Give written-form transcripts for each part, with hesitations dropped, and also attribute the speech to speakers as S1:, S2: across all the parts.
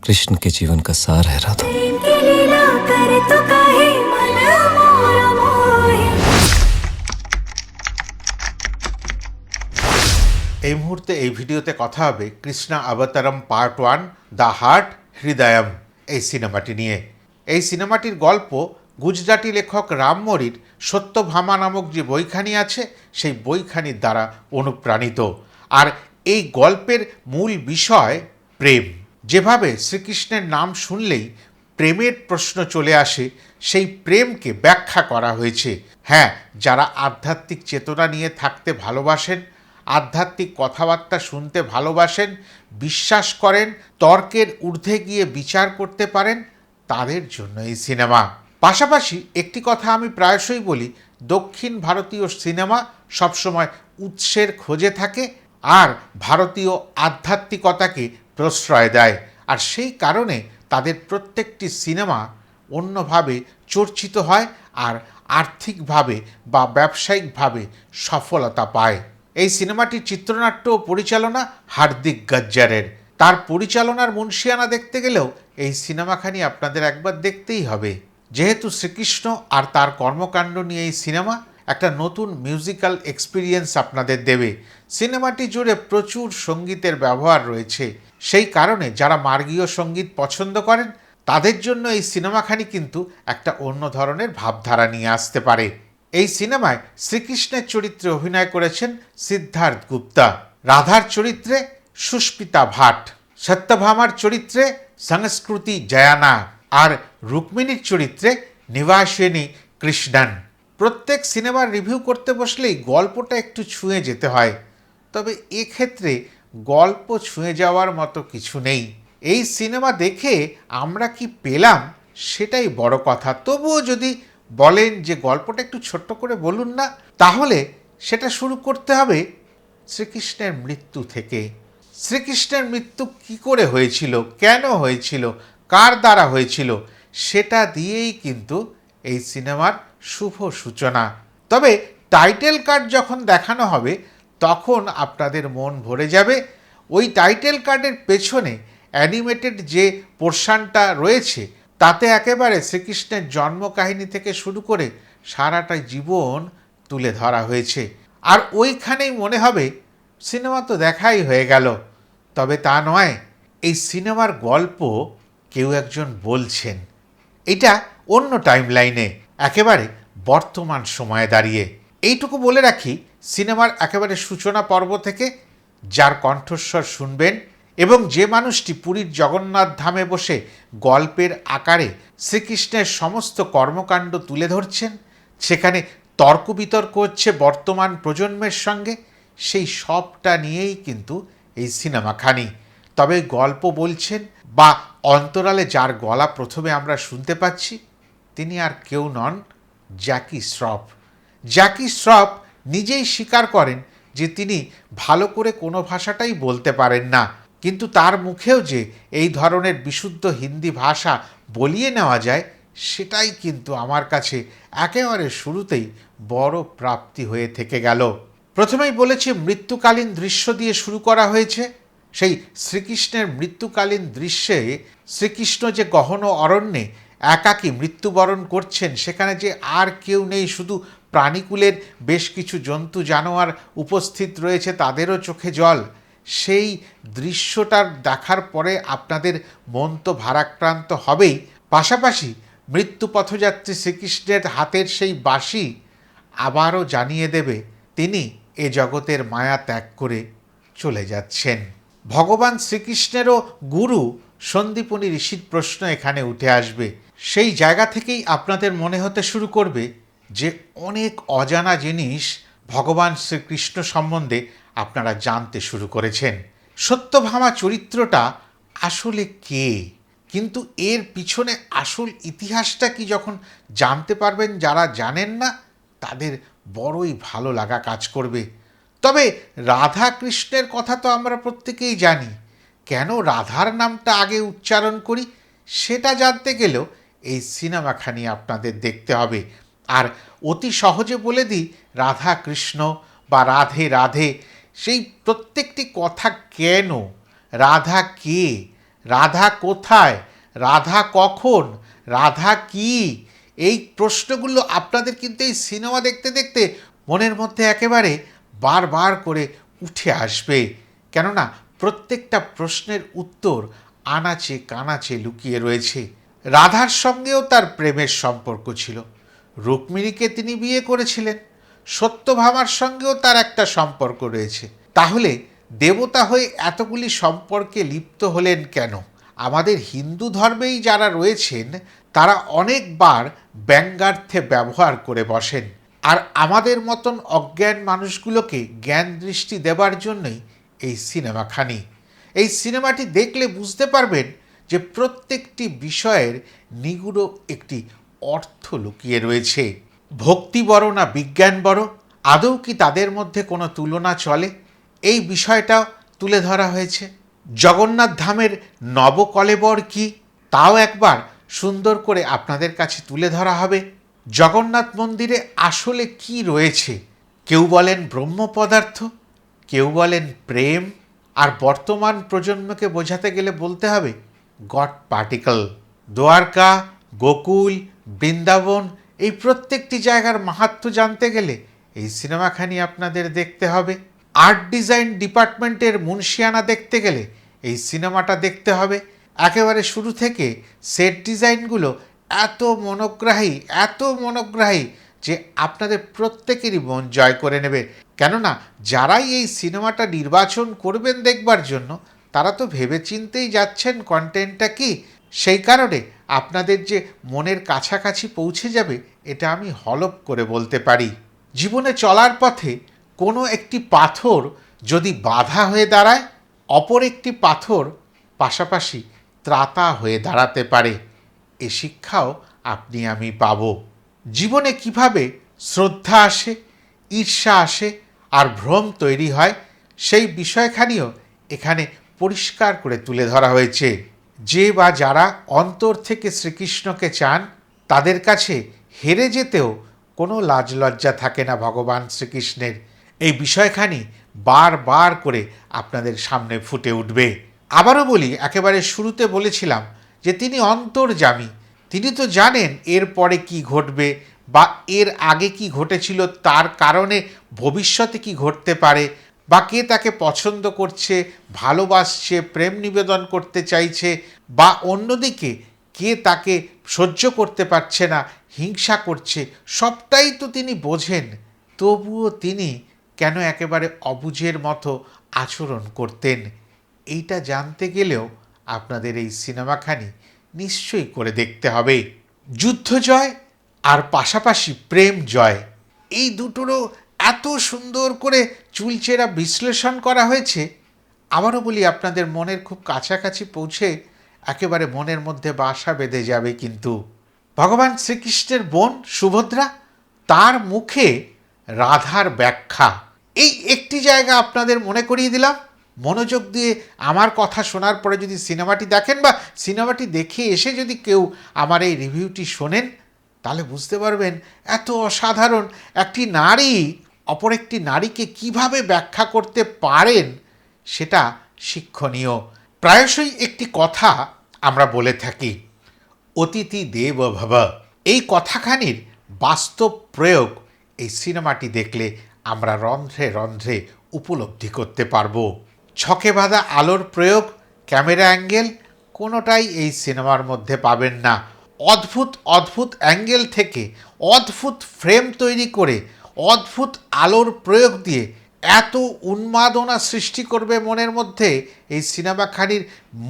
S1: कृष्ण के जीवन का सार है राधा।
S2: এই মুহূর্তে এই ভিডিওতে কথা হবে কৃষ্ণা অবতারম পার্ট 1 দ্য হার্ট হৃদয়ম এই সিনেমাটি নিয়ে। এই সিনেমাটির গল্প গুজরাটি লেখক রামমোরির সত্যভামা নামক যে বইখানি আছে সেই বইখানির দ্বারা অনুপ্রাণিত। আর এই গল্পের মূল বিষয় প্রেম। যেভাবে শ্রীকৃষ্ণের নাম শুনলেই প্রেমের প্রশ্ন চলে আসে, সেই প্রেমকে ব্যাখ্যা করা হয়েছে। হ্যাঁ, যারা আধ্যাত্মিক চেতনা নিয়ে থাকতে ভালোবাসেন, আধ্যাত্মিক কথাবার্তা শুনতে ভালোবাসেন, বিশ্বাস করেন, তর্কের ঊর্ধ্বে গিয়ে বিচার করতে পারেন, তাদের জন্য এই সিনেমা। পাশাপাশি একটি কথা আমি প্রায়শই বলি, দক্ষিণ ভারতীয় সিনেমা সবসময় উৎসের খোঁজে থাকে আর ভারতীয় আধ্যাত্মিকতাকে প্রশ্রয় দেয়। আর সেই কারণে তাদের প্রত্যেকটি সিনেমা অন্যভাবে চর্চিত হয় আর আর্থিকভাবে বা ব্যবসায়িকভাবে সফলতা পায়। এই সিনেমাটির চিত্রনাট্য ও পরিচালনা হার্দিক গজ্জারের। তার পরিচালনার মুনশিয়ানা দেখতে গেলেও এই সিনেমাখানি আপনাদের একবার দেখতেই হবে। যেহেতু শ্রীকৃষ্ণ আর তার কর্মকাণ্ড নিয়ে এই সিনেমা একটা নতুন মিউজিক্যাল এক্সপিরিয়েন্স আপনাদের দেবে। সিনেমাটি জুড়ে প্রচুর সঙ্গীতের ব্যবহার রয়েছে। সেই কারণে যারা মার্গীয় সঙ্গীত পছন্দ করেন তাদের জন্য এই সিনেমাখানি কিন্তু একটা অন্য ধরনের ভাবধারা নিয়ে আসতে পারে। এই সিনেমায় শ্রীকৃষ্ণের চরিত্রে অভিনয় করেছেন সিদ্ধার্থ গুপ্তা, রাধার চরিত্রে সুস্মিতা ভাট, সত্যভামার চরিত্রে সংস্কৃতি জয়ানা আর রুক্মিণীর চরিত্রে নিবাসিনী কৃষ্ণন। প্রত্যেক সিনেমার রিভিউ করতে বসলেই গল্পটা একটু ছুঁয়ে যেতে হয়, তবে এক্ষেত্রে গল্প ছুঁয়ে যাওয়ার মতো কিছু নেই। এই সিনেমা দেখে আমরা কি পেলাম সেটাই বড় কথা। তবুও যদি বলেন যে গল্পটা একটু ছোট্ট করে বলুন না, তাহলে সেটা শুরু করতে হবে শ্রীকৃষ্ণের মৃত্যু থেকে। শ্রীকৃষ্ণের মৃত্যু কি করে হয়েছিল, কেন হয়েছিল, কার দ্বারা হয়েছিল, সেটা দিয়েই কিন্তু এই সিনেমার শুভ সূচনা। তবে টাইটেল কার্ড যখন দেখানো হবে তখন আপনাদের মন ভরে যাবে। ওই টাইটেল কার্ডের পেছনে অ্যানিমেটেড যে পোর্শনটা রয়েছে তাতে একেবারে শ্রীকৃষ্ণের জন্মকাহিনী থেকে শুরু করে সারাটা জীবন তুলে ধরা হয়েছে। আর ওইখানেই মনে হবে সিনেমা তো দেখাই হয়ে গেল। তবে তা নয়, এই সিনেমার গল্প কেউ একজন বলছেন। এটা অন্য টাইমলাইনে, একেবারে বর্তমান সময়ে দাঁড়িয়ে। এইটুকু বলে রাখি, সিনেমার একেবারে সূচনা পর্ব থেকে যার কণ্ঠস্বর শুনবেন এবং যে মানুষটি পুরীর জগন্নাথ ধামে বসে গল্পের আকারে শ্রীকৃষ্ণের সমস্ত কর্মকাণ্ড তুলে ধরছেন, সেখানে তর্ক বিতর্ক হচ্ছে বর্তমান প্রজন্মের সঙ্গে, সেই সবটা নিয়েই কিন্তু এই সিনেমাখানি। তবে গল্প বলছেন বা অন্তরালে যার গলা প্রথমে আমরা শুনতে পাচ্ছি তিনি আর কেউ নন, জ্যাকি শ্রফ। জ্যাকি শ্রফ নিজেই স্বীকার করেন যে তিনি ভালো করে কোনো ভাষাটাই বলতে পারেন না, কিন্তু তার মুখেও যে এই ধরনের বিশুদ্ধ হিন্দি ভাষা বলিয়ে নেওয়া যায় সেটাই কিন্তু আমার কাছে একেবারে শুরুতেই বড় প্রাপ্তি হয়ে থেকে গেল। প্রথমেই বলেছি মৃত্যুকালীন দৃশ্য দিয়ে শুরু করা হয়েছে। সেই শ্রীকৃষ্ণের মৃত্যুকালীন দৃশ্যে শ্রীকৃষ্ণ যে গহন অরণ্যে একাকী মৃত্যুবরণ করছেন, সেখানে যে আর কেউ নেই, শুধু প্রাণীকুলের বেশ কিছু জন্তু জানোয়ার উপস্থিত রয়েছে, তাদেরও চোখে জল। সেই দৃশ্যটার দেখার পরে আপনাদের মন তো ভারাক্রান্ত হবেই, পাশাপাশি মৃত্যু পথযাত্রী শ্রীকৃষ্ণের হাতের সেই বাঁশি আবারও জানিয়ে দেবে তিনি এ জগতের মায়া ত্যাগ করে চলে যাচ্ছেন। ভগবান শ্রীকৃষ্ণেরও গুরু সন্দীপনী ঋষির প্রশ্ন এখানে উঠে আসবে। সেই জায়গা থেকেই আপনাদের মনে হতে শুরু করবে যে অনেক অজানা জিনিস ভগবান শ্রীকৃষ্ণ সম্বন্ধে আপনারা জানতে শুরু করেছেন। সত্যভামা চরিত্রটা আসলে কে, কিন্তু এর পিছনে আসল ইতিহাসটা কি যখন জানতে পারবেন, যারা জানেন না তাদের বড়ই ভালো লাগা কাজ করবে। তবে রাধা কৃষ্ণের কথা তো আমরা প্রত্যেকেই জানি, কেন রাধার নামটা আগে উচ্চারণ করি সেটা জানতে গেলেও এই সিনেমাখানি আপনাদের দেখতে হবে। আর অতি সহজে বলে দিই, রাধা কৃষ্ণ বা রাধে রাধে সেই প্রত্যেকটি কথা কেন, রাধা কে, রাধা কোথায়, রাধা কখন, রাধা কি, এই প্রশ্নগুলো আপনাদের কিন্তু এই সিনেমা দেখতে দেখতে মনের মধ্যে একেবারে বারবার করে উঠে আসবে। কেননা প্রত্যেকটা প্রশ্নের উত্তর আনাচে কানাচে লুকিয়ে রয়েছে। রাধার সঙ্গেও তার প্রেমের সম্পর্ক ছিল, রুক্মিণীকে তিনি বিয়ে করেছিলেন, সত্যভামার সঙ্গেও তার একটা সম্পর্ক রয়েছে। তাহলে দেবতা হয়ে এতগুলি সম্পর্কে লিপ্ত হলেন কেন? আমাদের হিন্দু ধর্মেই যারা রয়েছেন তারা অনেকবার ব্যঙ্গার্থে ব্যবহার করে বসেন, আর আমাদের মতন অজ্ঞান মানুষগুলোকে জ্ঞান দৃষ্টি দেবার জন্যই এই সিনেমাখানি। এই সিনেমাটি দেখলে বুঝতে পারবেন যে প্রত্যেকটি বিষয়ের নিগুড় একটি অর্থ লুকিয়ে রয়েছে। ভক্তি বড় না বিজ্ঞান বড়, আদৌ কি তাদের মধ্যে কোনো তুলনা চলে, এই বিষয়টা তুলে ধরা হয়েছে। জগন্নাথ ধামের নবকলেবর কি, তাও একবার সুন্দর করে আপনাদের কাছে তুলে ধরা হবে। জগন্নাথ মন্দিরে আসলে কি রয়েছে, কেউ বলেন ব্রহ্ম পদার্থ, কেউ বলেন প্রেম, আর বর্তমান প্রজন্মকে বোঝাতে গেলে বলতে হবে গড পার্টিকল। দ্বারকা, গোকুল, বৃন্দাবন, এই প্রত্যেকটি জায়গার মাহাত্ম্য জানতে গেলে এই সিনেমাখানি আপনাদের দেখতে হবে। আর্ট ডিজাইন ডিপার্টমেন্টের মুন্সিয়ানা দেখতে গেলে এই সিনেমাটা দেখতে হবে। একেবারে শুরু থেকে সেট ডিজাইনগুলো এত মনোগ্রাহী যে আপনাদের প্রত্যেকেরই মন জয় করে নেবে। কেননা যারাই এই সিনেমাটা নির্বাচন করবেন দেখবার জন্য তারা তো ভেবেচিন্তেই যাচ্ছেন কন্টেন্টটা কি, সেই কারণে আপনাদের যে মনের কাছাকাছি পৌঁছে যাবে এটা আমি হলফ করে বলতে পারি। জীবনে চলার পথে কোনো একটি পাথর যদি বাধা হয়ে দাঁড়ায়, অপর একটি পাথর পাশাপাশি ত্রাতা হয়ে দাঁড়াতে পারে। এ শিক্ষাও আপনি আমি পাব। জীবনে কিভাবে শ্রদ্ধা আসে, ঈর্ষা আসে আর ভ্রম তৈরি হয়, সেই বিষয়খানিও এখানে পরিষ্কার করে তুলে ধরা হয়েছে। যে বা যারা অন্তর থেকে শ্রীকৃষ্ণকে চান তাদের কাছে হেরে যেতেও কোনো লাজ লজ্জা থাকে না ভগবান শ্রীকৃষ্ণের। এই বিষয়খানি বারবার করে আপনাদের সামনে ফুটে উঠবে। আবারও বলি, একেবারে শুরুতে বলেছিলাম যে তিনি অন্তর্যামী, তিনি তো জানেন এর পরে কি ঘটবে বা এর আগে কি ঘটেছিল, তার কারণে ভবিষ্যতে কি ঘটতে পারে, বা কে তাকে পছন্দ করছে, ভালোবাসছে, প্রেম নিবেদন করতে চাইছে, বা অন্যদিকে কে তাকে সহ্য করতে পারছে না, হিংসা করছে, সবটাই তো তিনি বোঝেন। তবুও তিনি কেন একেবারে অবুঝের মতো আচরণ করতেন, এইটা জানতে গেলেও আপনাদের এই সিনেমাখানি নিশ্চয়ই করে দেখতে হবে। যুদ্ধ জয় আর পাশাপাশি প্রেম জয়, এই দুটোরও এত সুন্দর করে চুলচেরা বিশ্লেষণ করা হয়েছে। আবারও বলি, আপনাদের মনের খুব কাছাকাছি পৌঁছে একেবারে মনের মধ্যে বাসা বেঁধে যাবে। কিন্তু ভগবান শ্রীকৃষ্ণের বোন সুভদ্রা, তার মুখে রাধার ব্যাখ্যা, এই একটি জায়গা আপনাদের মনে করিয়ে দিলাম। মনোযোগ দিয়ে আমার কথা শোনার পরে যদি সিনেমাটি দেখেন বা সিনেমাটি দেখে এসে যদি কেউ আমার এই রিভিউটি শোনেন, তাহলে বুঝতে পারবেন এত অসাধারণ একটি নারী অপর একটি নারীকে কিভাবে ব্যাখ্যা করতে পারেন, সেটা শিক্ষণীয়। প্রায়শই একটি কথা আমরা বলে থাকি, অতিথি দেব ভব। এই কথাখানির বাস্তব প্রয়োগ এই সিনেমাটি দেখলে আমরা রন্ধ্রে রন্ধ্রে উপলব্ধি করতে পারবো। ছকে বাঁধা আলোর প্রয়োগ, ক্যামেরা অ্যাঙ্গেল, কোনোটাই এই সিনেমার মধ্যে পাবেন না। অদ্ভুত অদ্ভুত অ্যাঙ্গেল থেকে অদ্ভুত ফ্রেম তৈরি করে অদ্ভুত আলোর প্রয়োগ দিয়ে এত উন্মাদনা সৃষ্টি করবে মনের মধ্যে। এই সিনেমাখানির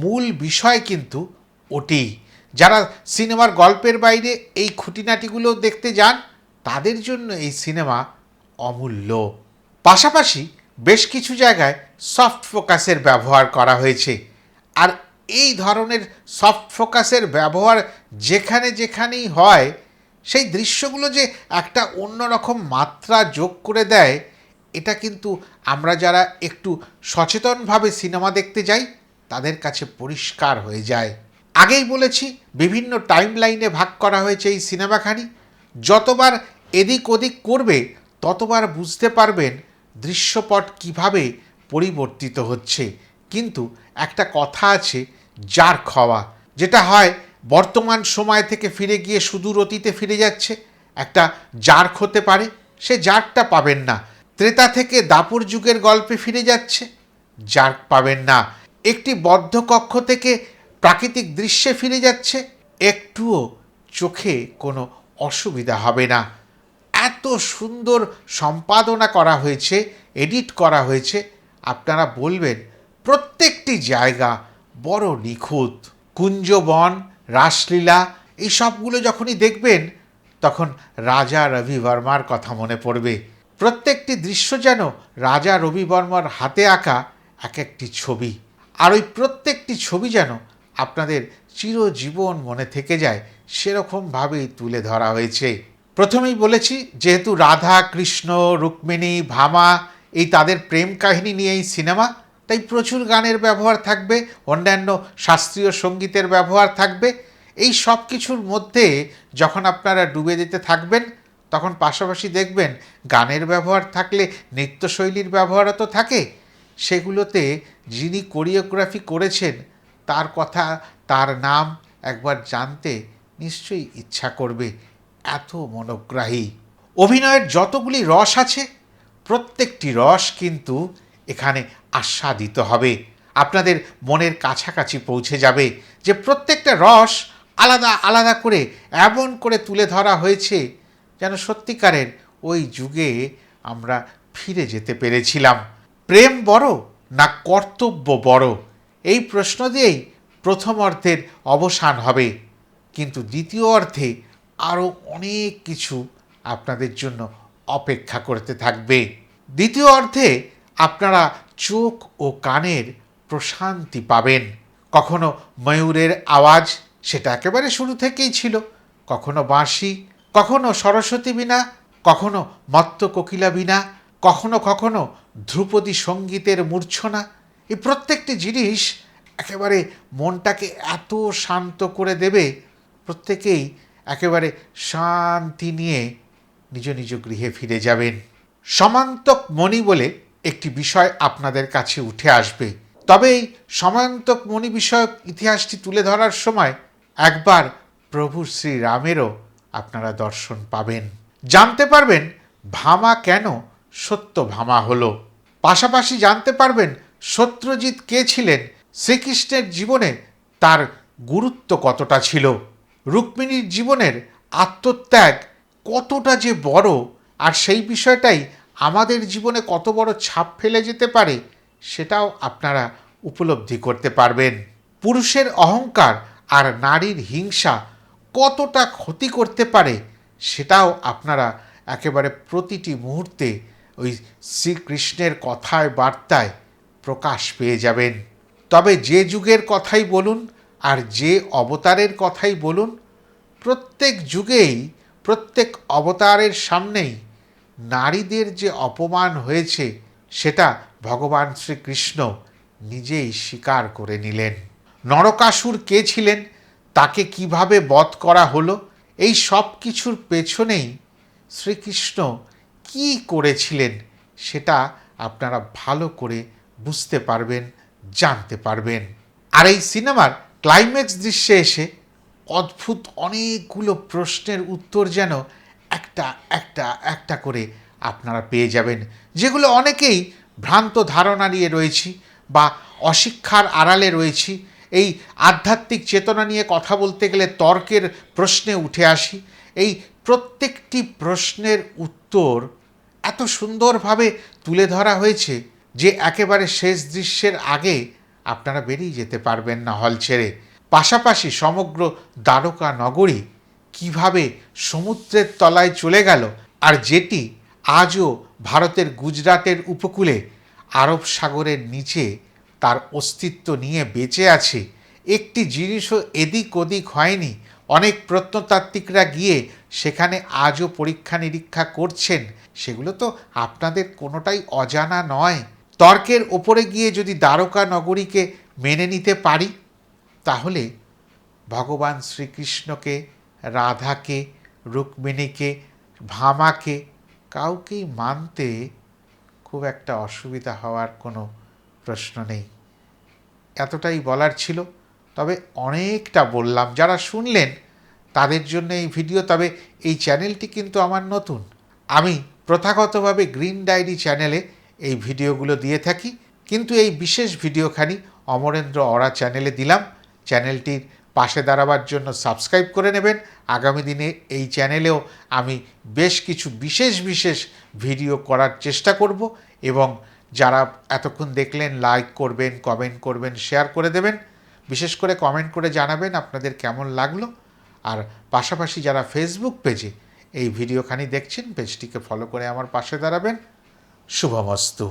S2: মূল বিষয় কিন্তু ওটি। যারা সিনেমার গল্পের বাইরে এই খুঁটিনাটিগুলো দেখতে যান তাদের জন্য এই সিনেমা অমূল্য। পাশাপাশি বেশ কিছু জায়গায় সফট ফোকাসের ব্যবহার করা হয়েছে, আর এই ধরনের সফট ফোকাসের ব্যবহার যেখানে যেখানেই হয়, সেই দৃশ্যগুলো যে একটা অন্যরকম মাত্রা যোগ করে দেয়, এটা কিন্তু আমরা যারা একটু সচেতনভাবে সিনেমা দেখতে যাই তাদের কাছে পরিষ্কার হয়ে যায়। আগেই বলেছি, বিভিন্ন টাইম লাইনে ভাগ করা হয়েছে এই সিনেমাখানি। যতবার এদিক ওদিক করবে ততবার বুঝতে পারবেন দৃশ্যপট কিভাবে পরিবর্তিত হচ্ছে। কিন্তু একটা কথা আছে, জার্ক হওয়া, যেটা হয় বর্তমান সময় থেকে ফিরে গিয়ে সুদূর অতীতে ফিরে যাচ্ছে, একটা জার্ক হতে পারে, সে জার্কটা পাবেন না। ত্রেতা থেকে দাপর যুগের গল্পে ফিরে যাচ্ছে, জার্ক পাবেন না। একটি বদ্ধ কক্ষ থেকে প্রাকৃতিক দৃশ্যে ফিরে যাচ্ছে, একটুও চোখে কোনো অসুবিধা হবে না। এত সুন্দর সম্পাদনা করা হয়েছে, এডিট করা হয়েছে, আপনারা বলবেন প্রত্যেকটি জায়গা বড় নিখুঁত। কুঞ্জবন, রাসলীলা, এই সবগুলো যখনই দেখবেন তখন রাজা রবি বর্মার কথা মনে পড়বে। প্রত্যেকটি দৃশ্য যেন রাজা রবি বর্মার হাতে আঁকা এক একটি ছবি, আর ওই প্রত্যেকটি ছবি যেন আপনাদের চিরজীবন মনে থেকে যায়, সেরকমভাবেই তুলে ধরা হয়েছে। প্রথমেই বলেছি, যেহেতু রাধা, কৃষ্ণ, রুক্মিণী, ভামা এই তাদের প্রেম কাহিনী নিয়ে এই সিনেমা, তাই প্রচুর গানের ব্যবহার থাকবে, অন্যান্য শাস্ত্রীয় সঙ্গীতের ব্যবহার থাকবে। এই সব কিছুর মধ্যে যখন আপনারা ডুবে যেতে থাকবেন, তখন পাশাপাশি দেখবেন গানের ব্যবহার থাকলে নৃত্যশৈলীর ব্যবহারও তো থাকে। সেগুলোতে যিনি কোরিওগ্রাফি করেছেন তার কথা, তার নাম একবার জানতে নিশ্চয়ই ইচ্ছা করবে, এত মনোগ্রাহী। অভিনয়ের যতগুলি রস আছে, প্রত্যেকটি রস কিন্তু এখানে আস্বাদিত হবে, আপনাদের মনের কাছাকাছি পৌঁছে যাবে, যে প্রত্যেকটা রস আলাদা আলাদা করে এমন করে তুলে ধরা হয়েছে যেন সত্যিকারের ওই যুগে আমরা ফিরে যেতে পেরেছিলাম। প্রেম বড় না কর্তব্য বড়, এই প্রশ্ন দিয়েই প্রথম অর্ধের অবসান হবে, কিন্তু দ্বিতীয় অর্ধে আরও অনেক কিছু আপনাদের জন্য অপেক্ষা করতে থাকবে। দ্বিতীয় অর্ধে আপনারা চোখ ও কানের প্রশান্তি পাবেন। কখনো ময়ূরের আওয়াজ, সেটা একেবারে শুরু থেকেই ছিল, কখনো বাঁশি, কখনো সরস্বতী বীণা, কখনো মত্ত কোকিলা বীণা, কখনো কখনো ধ্রুপদী সঙ্গীতের মূর্ছনা। এই প্রত্যেকটি জিনিস একেবারে মনটাকে এত শান্ত করে দেবে, প্রত্যেকেই একেবারে শান্তি নিয়ে নিজ নিজ গৃহে ফিরে যাবেন। সমান্তক মণি বলে একটি বিষয় আপনাদের কাছে উঠে আসবে, তবে এই সমান্তক মণি বিষয়ক ইতিহাসটি তুলে ধরার সময় একবার প্রভু শ্রীরামেরও আপনারা দর্শন পাবেন, জানতে পারবেন ভামা কেন সত্য ভামা হলো। পাশাপাশি জানতে পারবেন সত্যজিৎ কে ছিলেন, শ্রীকৃষ্ণের জীবনে তার গুরুত্ব কতটা ছিল, রুক্মিণীর জীবনের আত্মত্যাগ কতটা যে বড়, আর সেই বিষয়টাই আমাদের জীবনে কত বড় ছাপ ফেলে যেতে পারে, সেটাও আপনারা উপলব্ধি করতে পারবেন। পুরুষের অহংকার আর নারীর হিংসা কতটা ক্ষতি করতে পারে, সেটাও আপনারা একেবারে প্রতিটি মুহূর্তে ওই শ্রীকৃষ্ণের কথায় বার্তায় প্রকাশ পেয়ে যাবেন। তবে যে যুগের কথাই বলুন আর যে অবতারের কথাই বলুন, প্রত্যেক যুগেই প্রত্যেক অবতারের সামনেই নারীদের যে অপমান হয়েছে, সেটা ভগবান শ্রীকৃষ্ণ নিজেই স্বীকার করে নিলেন। নরকাসুর কে ছিলেন, তাকে কিভাবে বধ করা হলো, এই সব কিছুর পেছনেই শ্রীকৃষ্ণ কি করেছিলেন, সেটা আপনারা ভালো করে বুঝতে পারবেন, জানতে পারবেন। আর এই সিনেমার ক্লাইম্যাক্স দৃশ্যে এসে অদ্ভুত অনেকগুলো প্রশ্নের উত্তর যেন একটা একটা একটা করে আপনারা পেয়ে যাবেন, যেগুলো অনেকেই ভ্রান্ত ধারণা নিয়ে রয়েছি বা অশিক্ষার আড়ালে রয়েছি। এই আধ্যাত্মিক চেতনা নিয়ে কথা বলতে গেলে তর্কের প্রশ্নে উঠে আসি। এই প্রত্যেকটি প্রশ্নের উত্তর এত সুন্দরভাবে তুলে ধরা হয়েছে যে একেবারে শেষ দৃশ্যের আগে আপনারা বেরিয়ে যেতে পারবেন না হল ছেড়ে। পাশাপাশি সমগ্র দ্বারকা নগরী কিভাবে সমুদ্রের তলায় চলে গেল, আর যেটি আজও ভারতের গুজরাটের উপকূলে আরব সাগরের নিচে তার অস্তিত্ব নিয়ে বেঁচে আছে, একটি জিনিসও এদিক ওদিক হয়নি। অনেক প্রত্নতাত্ত্বিকরা গিয়ে সেখানে আজও পরীক্ষা নিরীক্ষা করছেন, সেগুলো তো আপনাদের কোনোটাই অজানা নয়। তর্কের ওপরে গিয়ে যদি দ্বারকা নগরীকে মেনে নিতে পারি, তাহলে ভগবান শ্রীকৃষ্ণকে, রাধাকে, রুক্মিণীকে, ভামাকে কাউকেই মানতে খুব একটা অসুবিধা হওয়ার কোনো প্রশ্ন নেই। এতটাই বলার ছিল। তবে অনেকটা বললাম, যারা শুনলেন তাদের জন্য এই ভিডিও। তবে এই চ্যানেলটি কিন্তু আমার নতুন, আমি প্রথাগতভাবে গ্রিন ডায়েরি চ্যানেলে এই ভিডিওগুলো দিয়ে থাকি, কিন্তু এই বিশেষ ভিডিওখানি অমরেন্দ্র অরা চ্যানেলে দিলাম। চ্যানেলটির পাশে দাঁড়াবার জন্য সাবস্ক্রাইব করে নেবেন। আগামী দিনে এই চ্যানেলেও আমি বেশ কিছু বিশেষ বিশেষ ভিডিও করার চেষ্টা করব, এবং যারা এতক্ষণ দেখলেন লাইক করবেন, কমেন্ট করবেন, শেয়ার করে দেবেন। বিশেষ করে কমেন্ট করে জানাবেন আপনাদের কেমন লাগলো। আর পাশাপাশি যারা ফেসবুক পেজে এই ভিডিওখানি দেখছেন, পেজটিকে ফলো করে আমার পাশে দাঁড়াবেন। শুভমস্তু।